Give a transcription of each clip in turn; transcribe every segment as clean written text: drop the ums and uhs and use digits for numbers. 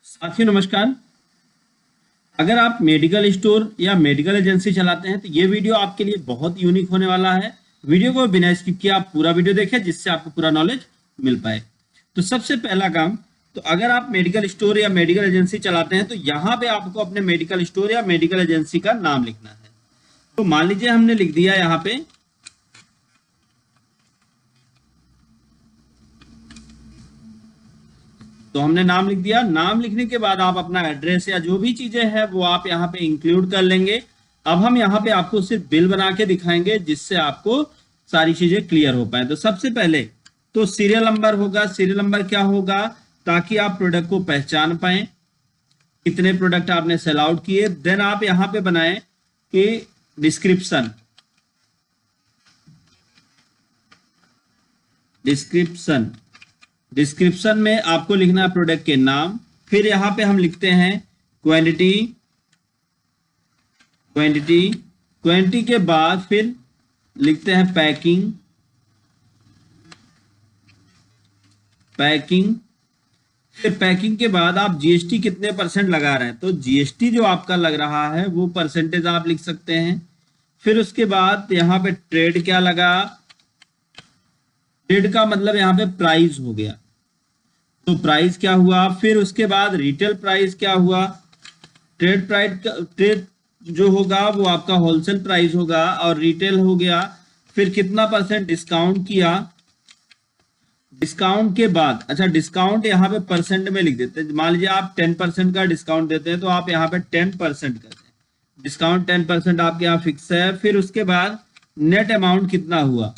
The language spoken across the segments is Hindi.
साथियों नमस्कार। अगर आप मेडिकल स्टोर या मेडिकल एजेंसी चलाते हैं तो ये वीडियो आपके लिए बहुत यूनिक होने वाला है। वीडियो को बिना स्किप किए आप पूरा वीडियो देखें जिससे आपको पूरा नॉलेज मिल पाए। तो सबसे पहला काम, तो अगर आप मेडिकल स्टोर या मेडिकल एजेंसी चलाते हैं तो यहाँ पे आपको अपने मेडिकल स्टोर या मेडिकल एजेंसी का नाम लिखना है। तो मान लीजिए हमने लिख दिया यहाँ पे तो हमने नाम लिख दिया। नाम लिखने के बाद आप अपना एड्रेस या जो भी चीजें हैं वो आप यहाँ पे इंक्लूड कर लेंगे। अब हम यहाँ पे आपको सिर्फ बिल बना के दिखाएंगे जिससे आपको सारी चीजें क्लियर हो पाए। तो सबसे पहले तो सीरियल नंबर होगा। सीरियल नंबर क्या होगा? ताकि आप प्रोडक्ट को पहचान पाए कितने प्रोडक्ट आपने सेल आउट किए। देन आप यहाँ पे बनाए कि डिस्क्रिप्शन डिस्क्रिप्शन में आपको लिखना है प्रोडक्ट के नाम। फिर यहां पे हम लिखते हैं क्वांटिटी के बाद फिर लिखते हैं पैकिंग। फिर पैकिंग के बाद आप जीएसटी कितने परसेंट लगा रहे हैं, तो जीएसटी जो आपका लग रहा है वो परसेंटेज आप लिख सकते हैं। फिर उसके बाद यहाँ पे ट्रेड क्या लगा, ट्रेड का मतलब यहाँ पे प्राइस हो गया, तो प्राइस क्या हुआ। फिर उसके बाद रिटेल प्राइस क्या हुआ, ट्रेड जो होगा वो आपका होलसेल प्राइस होगा और रिटेल हो गया। फिर कितना परसेंट डिस्काउंट किया, डिस्काउंट के बाद अच्छा डिस्काउंट यहाँ पे परसेंट में लिख देते हैं। मान लीजिए आप 10% का डिस्काउंट देते हैं तो आप यहाँ पे 10% करते हैं। डिस्काउंट 10% आपके यहाँ फिक्स है। फिर उसके बाद नेट अमाउंट कितना हुआ,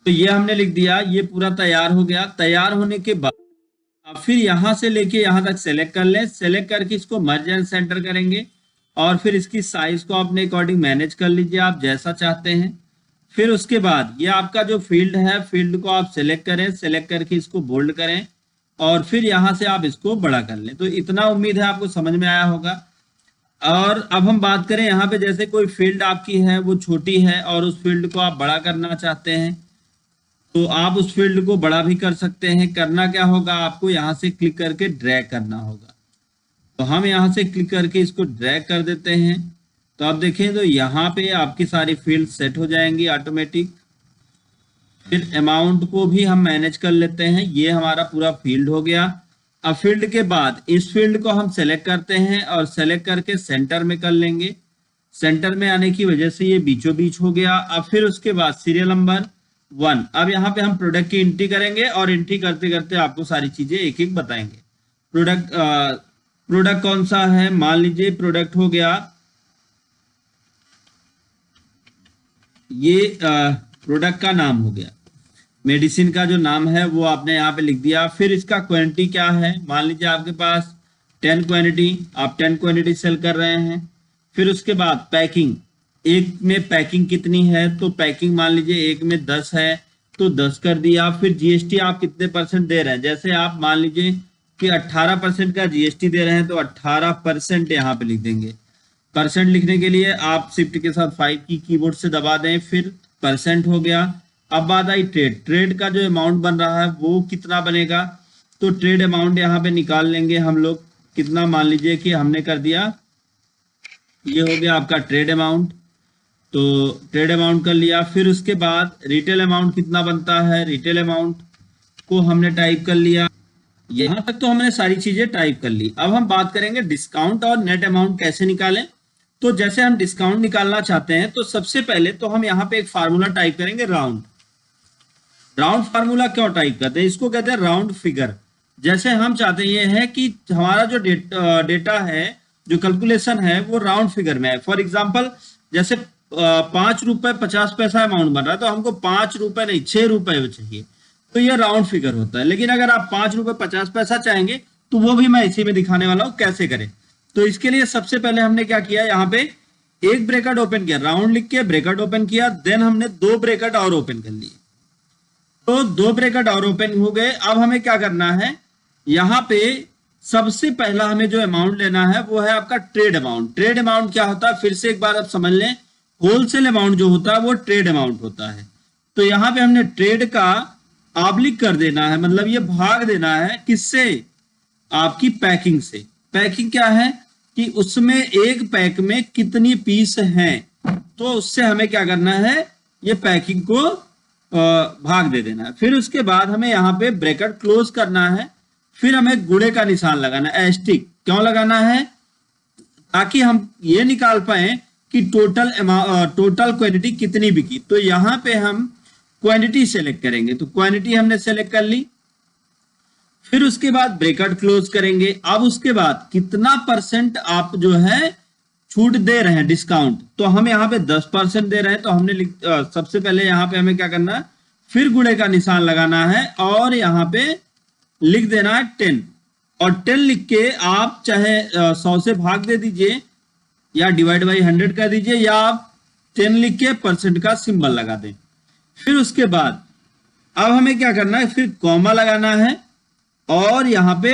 तो ये हमने लिख दिया। ये पूरा तैयार हो गया। तैयार होने के बाद अब फिर यहां से लेके यहां तक सेलेक्ट कर लें। सेलेक्ट करके इसको मर्ज एंड सेंटर करेंगे और फिर इसकी साइज को अपने अकॉर्डिंग मैनेज कर लीजिए आप जैसा चाहते हैं। फिर उसके बाद ये आपका जो फील्ड है, फील्ड को आप सेलेक्ट करें। सेलेक्ट करके इसको बोल्ड करें और फिर यहां से आप इसको बड़ा कर लें। तो इतना उम्मीद है आपको समझ में आया होगा। और अब हम बात करें यहाँ पे, जैसे कोई फील्ड आपकी है वो छोटी है और उस फील्ड को आप बड़ा करना चाहते हैं तो आप उस फील्ड को बड़ा भी कर सकते हैं। करना क्या होगा, आपको यहाँ से क्लिक करके ड्रैग करना होगा। तो हम यहाँ से क्लिक करके इसको ड्रैग कर देते हैं। तो आप देखें तो यहाँ पे आपकी सारी फील्ड सेट हो जाएंगी ऑटोमेटिक। फिर अमाउंट को भी हम मैनेज कर लेते हैं। ये हमारा पूरा फील्ड हो गया। अब फील्ड के बाद इस फील्ड को हम सेलेक्ट करते हैं और सेलेक्ट करके सेंटर में कर लेंगे। सेंटर में आने की वजह से ये बीचों बीच हो गया। अब फिर उसके बाद सीरियल नंबर 1। अब यहाँ पे हम प्रोडक्ट की एंट्री करेंगे और एंट्री करते करते आपको सारी चीजें एक एक बताएंगे। प्रोडक्ट कौन सा है, मान लीजिए प्रोडक्ट हो गया ये प्रोडक्ट का नाम हो गया, मेडिसिन का जो नाम है वो आपने यहाँ पे लिख दिया। फिर इसका क्वांटिटी क्या है, मान लीजिए आपके पास 10 क्वांटिटी, आप 10 क्वांटिटी सेल कर रहे हैं। फिर उसके बाद पैकिंग, एक में पैकिंग कितनी है, तो पैकिंग मान लीजिए एक में 10 है तो 10 कर दिया। फिर जीएसटी आप कितने परसेंट दे रहे हैं, जैसे आप मान लीजिए कि 18% का जीएसटी दे रहे हैं तो 18% यहाँ पे लिख देंगे। परसेंट लिखने के लिए आप शिफ्ट के साथ 5 की कीबोर्ड से दबा दें, फिर परसेंट हो गया। अब बात आई ट्रेड का जो अमाउंट बन रहा है वो कितना बनेगा, तो ट्रेड अमाउंट यहाँ पे निकाल लेंगे हम लोग। कितना, मान लीजिए कि हमने कर दिया, ये हो गया आपका ट्रेड अमाउंट, तो ट्रेड अमाउंट कर लिया। फिर उसके बाद रिटेल अमाउंट कितना बनता है, रिटेल अमाउंट को हमने टाइप कर लिया। यहां तक तो हमने सारी चीजें टाइप कर ली। अब हम बात करेंगे डिस्काउंट और नेट अमाउंट कैसे निकालें। तो जैसे हम डिस्काउंट निकालना चाहते हैं तो सबसे पहले तो हम यहाँ पे एक फार्मूला टाइप करेंगे, राउंड फार्मूला क्यों टाइप करते हैं, इसको कहते हैं राउंड फिगर। जैसे हम चाहते हैं है कि हमारा जो डेटा है, जो कैलकुलेशन है वो राउंड फिगर में है। फॉर एग्जाम्पल जैसे 5 रुपए 50 पैसा अमाउंट बन रहा है तो हमको 5 रुपए नहीं 6 रुपए चाहिए, तो ये राउंड फिगर होता है। लेकिन अगर आप 5 रुपए 50 पैसा चाहेंगे तो वो भी मैं इसी में दिखाने वाला हूँ कैसे करें। तो इसके लिए सबसे पहले हमने क्या किया, यहाँ पे एक ब्रैकेट ओपन किया, राउंड लिख के ब्रैकेट ओपन किया। देन हमने 2 ब्रैकेट और ओपन कर लिए, तो 2 ब्रैकेट और ओपन हो गए। अब हमें क्या करना है, यहाँ पे सबसे पहला हमें जो अमाउंट लेना है वो है आपका ट्रेड अमाउंट। ट्रेड अमाउंट क्या होता है, फिर से एक बार आप समझ लें, होलसेल अमाउंट जो होता है वो ट्रेड अमाउंट होता है। तो यहाँ पे हमने ट्रेड का ऑब्लिक कर देना है, मतलब ये भाग देना है किससे, आपकी पैकिंग से। पैकिंग क्या है कि उसमें एक पैक में कितनी पीस हैं, तो उससे हमें क्या करना है, ये पैकिंग को भाग दे देना है। फिर उसके बाद हमें यहाँ पे ब्रैकेट क्लोज करना है, फिर हमें गुणे का निशान लगाना है, एस्टिक। क्यों लगाना है, ताकि हम ये निकाल पाए कि टोटल क्वांटिटी कितनी बिकी। तो यहाँ पे हम क्वांटिटी सेलेक्ट करेंगे, तो क्वांटिटी हमने सेलेक्ट कर ली। फिर उसके बाद ब्रैकेट क्लोज करेंगे। अब उसके बाद कितना परसेंट आप जो है छूट दे रहे हैं, डिस्काउंट, तो हम यहाँ पे 10% दे रहे हैं, तो हमने सबसे पहले यहाँ पे हमें क्या करना है, फिर गुणे का निशान लगाना है और यहाँ पे लिख देना है 10, और 10 लिख के आप चाहे 100 से भाग दे दीजिए या डिवाइड बाई 100 कर दीजिए, या आप 10 लिख के परसेंट का सिंबल लगा दें। फिर उसके बाद अब हमें क्या करना है, फिर कॉमा लगाना है, और यहाँ पे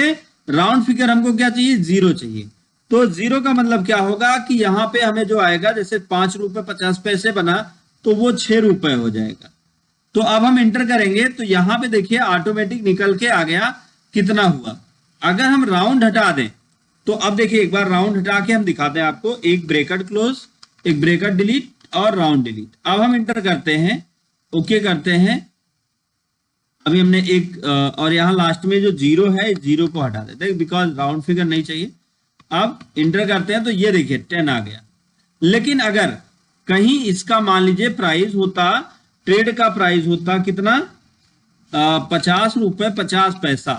राउंड फिगर हमको क्या चाहिए, 0 चाहिए। तो 0 का मतलब क्या होगा कि यहाँ पे हमें जो आएगा, जैसे 5 रुपए 50 पैसे बना, तो वो 6 रुपए हो जाएगा। तो अब हम इंटर करेंगे, तो यहाँ पे देखिए ऑटोमेटिक निकल के आ गया कितना हुआ। अगर हम राउंड हटा दें, तो अब देखिए एक बार राउंड हटा के हम दिखाते हैं आपको, एक ब्रैकेट क्लोज, एक ब्रैकेट डिलीट और राउंड डिलीट। अब हम इंटर करते हैं, ओके करते हैं। अभी हमने एक और यहाँ लास्ट में जो 0 है, 0 को हटा देते हैं बिकॉज राउंड फिगर नहीं चाहिए। अब इंटर करते हैं, तो ये देखिए 10 आ गया। लेकिन अगर कहीं इसका मान लीजिए प्राइस होता, ट्रेड का प्राइस होता कितना, 50 रुपए 50 पैसा,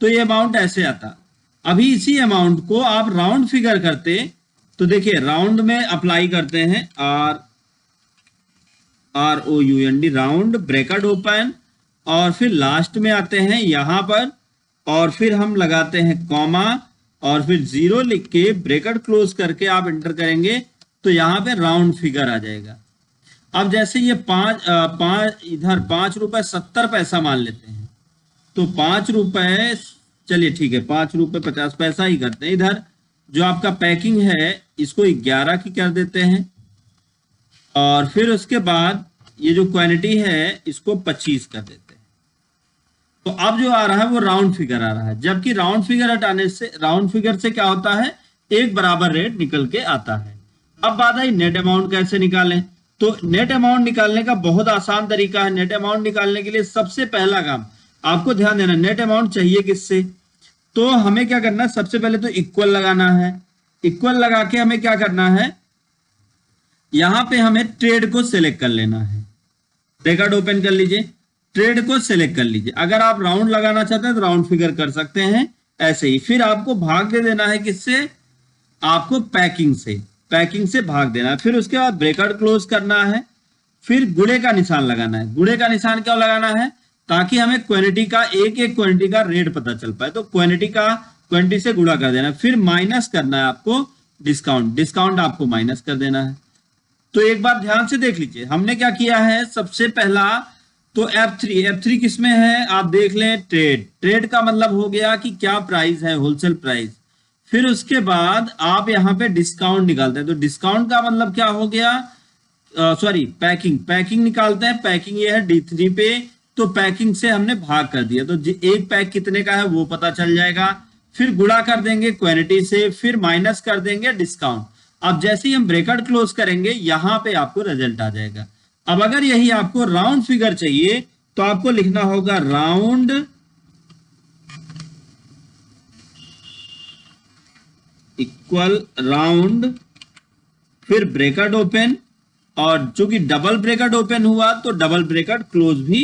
तो ये अमाउंट ऐसे आता। अभी इसी अमाउंट को आप राउंड फिगर करते, तो देखिए राउंड में अप्लाई करते हैं, ROUND, राउंड, ब्रैकेट ओपन, और फिर लास्ट में आते हैं यहां पर, और फिर हम लगाते हैं कॉमा, और फिर 0 लिख के ब्रैकेट क्लोज करके आप एंटर करेंगे, तो यहाँ पे राउंड फिगर आ जाएगा। अब जैसे ये इधर 5 रुपए 70 पैसा मान लेते हैं, तो 5 रुपए, चलिए ठीक है 5 रुपए 50 पैसा ही करते हैं। इधर जो आपका पैकिंग है इसको 11 की कर देते हैं, और फिर उसके बाद ये जो क्वांटिटी है इसको 25 कर देते हैं। तो अब जो आ रहा है वो राउंड फिगर आ रहा है, जबकि राउंड फिगर हटाने से, राउंड फिगर से क्या होता है, एक बराबर रेट निकल के आता है। अब बात आई नेट अमाउंट कैसे निकालें। तो नेट अमाउंट निकालने का बहुत आसान तरीका है। नेट अमाउंट निकालने के लिए सबसे पहला काम आपको ध्यान देना, नेट अमाउंट चाहिए किससे, तो हमें क्या करना है, सबसे पहले तो इक्वल लगाना है। इक्वल लगा के हमें क्या करना है, यहां पे हमें ट्रेड को सिलेक्ट कर लेना है। ब्रैकेट ओपन कर लीजिए, ट्रेड को सिलेक्ट कर लीजिए। अगर आप राउंड लगाना चाहते हैं तो राउंड फिगर कर सकते हैं ऐसे ही। फिर आपको भाग दे देना है किससे, आपको पैकिंग से, पैकिंग से भाग देना है। फिर उसके बाद ब्रैकेट क्लोज करना है, फिर गुणे का निशान लगाना है। गुणे का निशान क्यों लगाना है, ताकि हमें क्वांटिटी का, एक एक क्वांटिटी का रेट पता चल पाए। तो क्वांटिटी से गुणा कर देना है। फिर माइनस करना है आपको डिस्काउंट, डिस्काउंट आपको माइनस कर देना है। तो एक बार ध्यान से देख लीजिए, हमने क्या किया है, सबसे पहला तो F3 किसमें है, आप देख लें, ट्रेड। ट्रेड का मतलब हो गया कि क्या प्राइस है, होलसेल प्राइस। फिर उसके बाद आप यहाँ पे डिस्काउंट निकालते हैं, तो डिस्काउंट का मतलब क्या हो गया, पैकिंग निकालते हैं। पैकिंग ये है D3 पे, तो पैकिंग से हमने भाग कर दिया, तो एक पैक कितने का है वो पता चल जाएगा। फिर गुणा कर देंगे क्वांटिटी से, फिर माइनस कर देंगे डिस्काउंट। अब जैसे ही हम ब्रैकेट क्लोज करेंगे, यहां पे आपको रिजल्ट आ जाएगा। अब अगर यही आपको राउंड फिगर चाहिए, तो आपको लिखना होगा राउंड इक्वल राउंड, फिर ब्रैकेट ओपन, और चूंकि डबल ब्रैकेट ओपन हुआ तो डबल ब्रैकेट क्लोज भी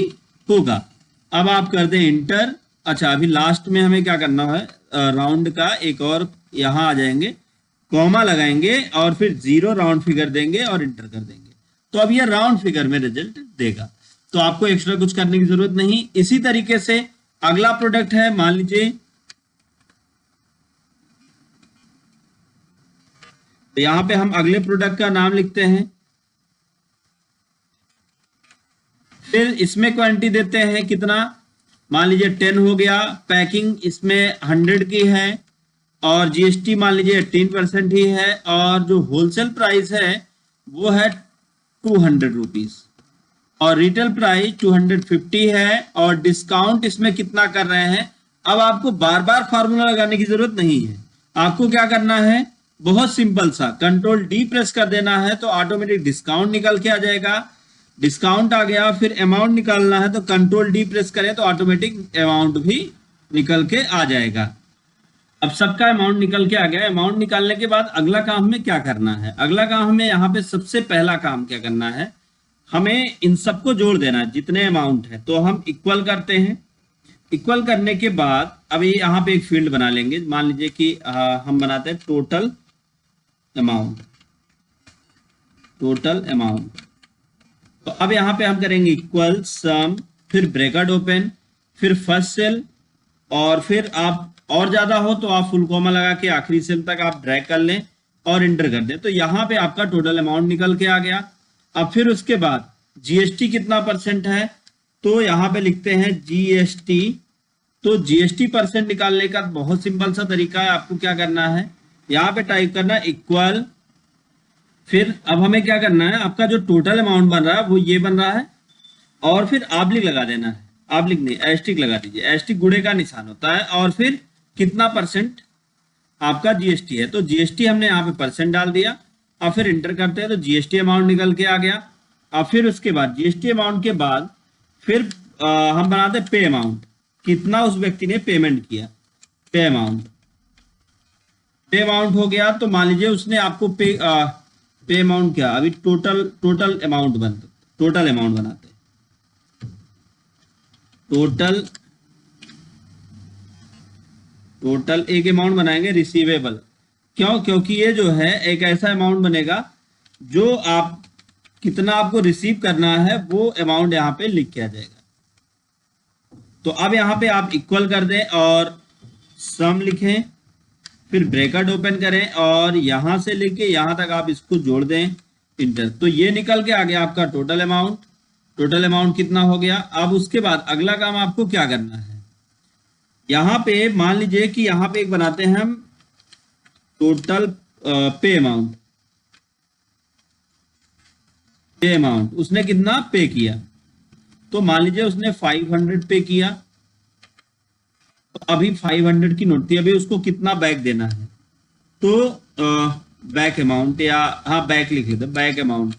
होगा। अब आप कर दें इंटर। अच्छा, अभी लास्ट में हमें क्या करना है, राउंड का एक और यहां आ जाएंगे, कॉमा लगाएंगे, और फिर 0 राउंड फिगर देंगे और इंटर कर देंगे। तो अब ये राउंड फिगर में रिजल्ट देगा, तो आपको एक्स्ट्रा कुछ करने की जरूरत नहीं। इसी तरीके से अगला प्रोडक्ट है, मान लीजिए, तो यहां पे हम अगले प्रोडक्ट का नाम लिखते हैं। फिर इसमें क्वांटिटी देते हैं कितना, मान लीजिए 10 हो गया। पैकिंग इसमें 100 की है, और जीएसटी मान लीजिए 18% ही है, और जो होलसेल प्राइस है वो है 200 रुपीज, और रिटेल प्राइस 250 है, और डिस्काउंट इसमें कितना कर रहे हैं, अब आपको बार बार फार्मूला लगाने की जरूरत नहीं है। आपको क्या करना है, बहुत सिंपल सा कंट्रोल डी प्रेस कर देना है तो ऑटोमेटिक डिस्काउंट निकल के आ जाएगा। डिस्काउंट आ गया, फिर अमाउंट निकालना है तो कंट्रोल डी प्रेस करें तो ऑटोमेटिक अमाउंट भी निकल के आ जाएगा। अब सबका अमाउंट निकल के आ गया। अमाउंट निकालने के बाद अगला काम हमें क्या करना है, अगला काम हमें यहाँ पे सबसे पहला काम क्या करना है, हमें इन सबको जोड़ देना है जितने अमाउंट है। तो हम इक्वल करते हैं। इक्वल करने के बाद अभी यहाँ पे एक फील्ड बना लेंगे। मान लीजिए कि हम बनाते हैं टोटल अमाउंट। टोटल अमाउंट, तो अब यहाँ पे हम करेंगे इक्वल सम, फिर ब्रैकेट ओपन, फिर फर्स्ट सेल, और फिर आप और ज्यादा हो तो आप फुल कॉमा लगा के आखिरी सेल तक आप ड्रैग कर लें और इंटर कर दें। तो यहाँ पे आपका टोटल अमाउंट निकल के आ गया। अब फिर उसके बाद जीएसटी कितना परसेंट है, तो यहाँ पे लिखते हैं जीएसटी। तो जीएसटी परसेंट निकालने का बहुत सिंपल सा तरीका है। आपको क्या करना है, यहाँ पे टाइप करना है इक्वल, फिर अब हमें क्या करना है, आपका जो टोटल अमाउंट बन रहा है वो ये बन रहा है, और फिर आबलिक लगा देना है। आबलिक नहीं, एस्टिक लगा दीजिए। एस्टिक गुणे का निशान होता है, और फिर कितना परसेंट आपका जीएसटी है। तो जीएसटी हमने यहाँ पे परसेंट डाल दिया, और फिर इंटर करते हैं तो जीएसटी अमाउंट निकल के आ गया। और फिर उसके बाद जीएसटी अमाउंट के बाद फिर हम बनाते हैं पे अमाउंट, कितना उस व्यक्ति ने पेमेंट किया। पे अमाउंट, पे अमाउंट हो गया। तो मान लीजिए उसने आपको पे अमाउंट क्या, अभी टोटल अमाउंट बनता, टोटल अमाउंट बनाते हैं। टोटल एक अमाउंट बनाएंगे रिसीवेबल। क्यों, क्योंकि ये जो है एक ऐसा अमाउंट बनेगा जो आप कितना आपको रिसीव करना है वो अमाउंट यहाँ पे लिख के आ जाएगा। तो अब यहाँ पे आप इक्वल कर दें और सम लिखें, फिर ब्रैकेट ओपन करें और यहां से लेके यहां तक आप इसको जोड़ दें, इंटर। तो ये निकल के आ गया आपका टोटल अमाउंट। टोटल अमाउंट कितना हो गया। अब उसके बाद अगला काम आपको क्या करना है, यहाँ पे मान लीजिए कि यहाँ पे एक बनाते हैं हम टोटल पे अमाउंट। पे अमाउंट उसने कितना पे किया, तो मान लीजिए उसने 500 पे किया। तो अभी 500 की नोट थी, अभी उसको कितना बैक देना है, तो बैक अमाउंट, या हाँ बैक लिख लेते, बैक अमाउंट।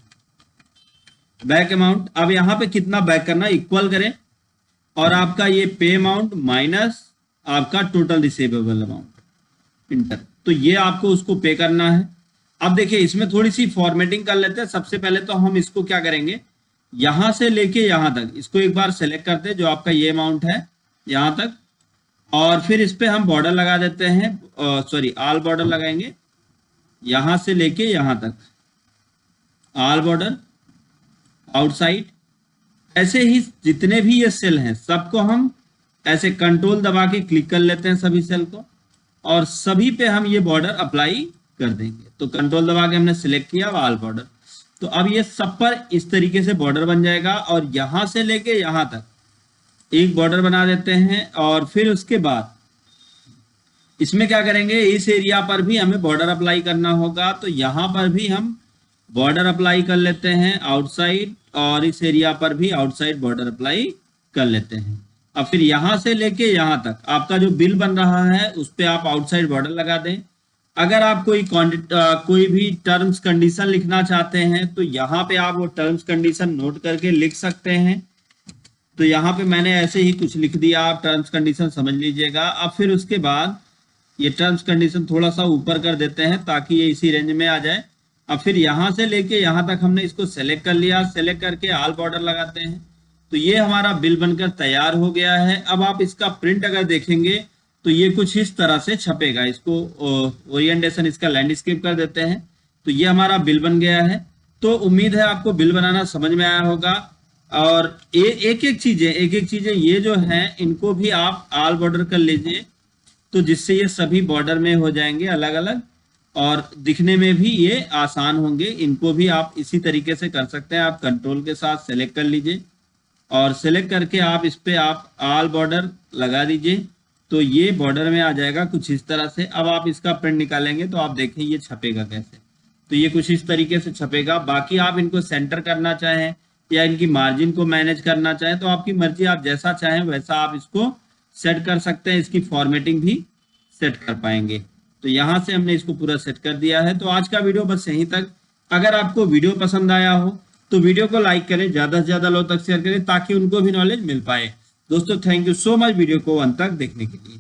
बैक अमाउंट, अब यहाँ पे कितना बैक करना, इक्वल करें और आपका ये पे अमाउंट माइनस आपका टोटल रिसीवेबल अमाउंट, इंटर। तो ये आपको उसको पे करना है। अब देखिए इसमें थोड़ी सी फॉर्मेटिंग कर लेते हैं। सबसे पहले तो हम इसको क्या करेंगे, यहां से लेके यहां तक इसको एक बार सेलेक्ट करते हैं, जो आपका ये अमाउंट है यहां तक, और फिर इस पे हम बॉर्डर लगा देते हैं, सॉरी ऑल बॉर्डर लगाएंगे यहां से लेके यहां तक, ऑल बॉर्डर आउटसाइड। ऐसे ही जितने भी ये सेल हैं सबको हम ऐसे कंट्रोल दबा के क्लिक कर लेते हैं सभी सेल को, और सभी पे हम ये बॉर्डर अप्लाई कर देंगे। तो कंट्रोल दबा के हमने सिलेक्ट किया ऑल बॉर्डर, तो अब ये सब पर इस तरीके से बॉर्डर बन जाएगा। और यहां से लेके यहां तक एक बॉर्डर बना देते हैं, और फिर उसके बाद इसमें क्या करेंगे, इस एरिया पर भी हमें बॉर्डर अप्लाई करना होगा। तो यहां पर भी हम बॉर्डर अप्लाई कर लेते हैं आउटसाइड, और इस एरिया पर भी आउटसाइड बॉर्डर अप्लाई कर लेते हैं। अब फिर यहां से लेके यहां तक आपका जो बिल बन रहा है उस पर आप आउटसाइड बॉर्डर लगा दें। अगर आप कोई भी टर्म्स कंडीशन लिखना चाहते हैं तो यहाँ पे आप वो टर्म्स कंडीशन नोट करके लिख सकते हैं। तो यहाँ पे मैंने ऐसे ही कुछ लिख दिया, आप टर्म्स कंडीशन समझ लीजिएगा। अब फिर उसके बाद ये टर्म्स कंडीशन थोड़ा सा ऊपर कर देते हैं ताकि ये इसी रेंज में आ जाए। अब फिर यहाँ से लेके यहाँ तक हमने इसको सेलेक्ट कर लिया, सेलेक्ट करके ऑल बॉर्डर लगाते हैं। तो ये हमारा बिल बनकर तैयार हो गया है। अब आप इसका प्रिंट अगर देखेंगे तो ये कुछ इस तरह से छपेगा। इसको ओरिएंटेशन इसका लैंडस्केप कर देते हैं। तो ये हमारा बिल बन गया है। तो उम्मीद है आपको बिल बनाना समझ में आया होगा। और एक एक चीजें ये जो हैं इनको भी आप ऑल बॉर्डर कर लीजिए, तो जिससे ये सभी बॉर्डर में हो जाएंगे अलग अलग, और दिखने में भी ये आसान होंगे। इनको भी आप इसी तरीके से कर सकते हैं। आप कंट्रोल के साथ सेलेक्ट कर लीजिए और सेलेक्ट करके आप इस पे आप ऑल बॉर्डर लगा दीजिए, तो ये बॉर्डर में आ जाएगा कुछ इस तरह से। अब आप इसका प्रिंट निकालेंगे तो आप देखें ये छपेगा कैसे। तो ये कुछ इस तरीके से छपेगा। बाकी आप इनको सेंटर करना चाहें या इनकी मार्जिन को मैनेज करना चाहें तो आपकी मर्जी, आप जैसा चाहें वैसा आप इसको सेट कर सकते हैं, इसकी फॉर्मेटिंग भी सेट कर पाएंगे। तो यहाँ से हमने इसको पूरा सेट कर दिया है। तो आज का वीडियो बस यहीं तक। अगर आपको वीडियो पसंद आया हो तो वीडियो को लाइक करें, ज्यादा से ज्यादा लोग तक शेयर करें ताकि उनको भी नॉलेज मिल पाए। दोस्तों thank you so much video को अंत तक देखने के लिए।